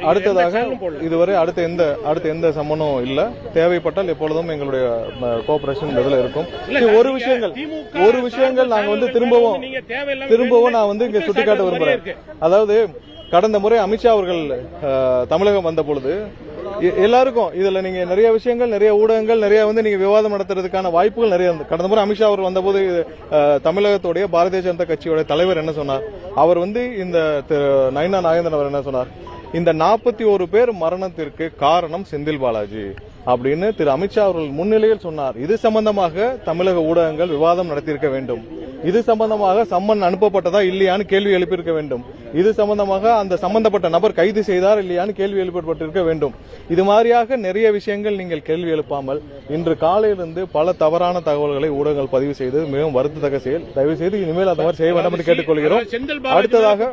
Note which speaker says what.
Speaker 1: அடுத்ததாக இதுவரை அடுத்த எந்த சம்மனும் இல்ல. தேவைப்பட்டால் எப்பொழுதும் எங்களுடைய கோஆபரேஷன் இதுல இருக்கும். ஒரு விஷயங்கள் நாங்க வந்து திரும்பவும் நான் வந்து இங்க சுட்டிக்காட்ட விரும்புறேன். அதாவது கடந்த முறை அமித்ஷா அவர்கள் தமிழகம் வந்த பொழுது எல்லாருக்கும் இதுல நீங்க நிறைய விஷயங்கள், நிறைய ஊடகங்கள், நிறைய வந்து நீங்க விவாதம் நடத்துறதுக்கான வாய்ப்புகள் நிறைய இருந்து. கடந்த முறை அமித்ஷா அவர் வந்தபோது தமிழகத்துடைய பாரதிய ஜனதா கட்சியோட தலைவர் என்ன சொன்னார்? அவர் வந்து இந்த நயினா நாகேந்திரன் அவர் என்ன சொன்னார்? இந்த 41 பேர் மரணத்திற்கு காரணம் செந்தில் பாலாஜி அப்படின்னு திரு அமித்ஷா அவர்கள் முன்னிலையில் சொன்னார். இது சம்பந்தமாக தமிழக ஊடகங்கள் விவாதம் நடத்தியிருக்க வேண்டும். இது சம்பந்தமாக சம்மன் அனுப்பப்பட்டதா இல்லையான்னு கேள்வி எழுப்பியிருக்க வேண்டும். இது சம்பந்தமாக அந்த சம்பந்தப்பட்ட நபர் கைது செய்தார் இல்லையான்னு கேள்வி எழுப்பப்பட்டிருக்க வேண்டும். இது மாதிரியாக நிறைய விஷயங்கள் நீங்கள் கேள்வி எழுப்பாமல் இன்று காலையிலிருந்து பல தவறான தகவல்களை ஊடகங்கள் பதிவு செய்து மிகவும் வருத்தத்தக்க செயல். தயவு செய்து இனிமேல் அந்த மாதிரி செய்ய வேண்டாம் என்று கேட்டுக்கொள்கிறோம். அடுத்ததாக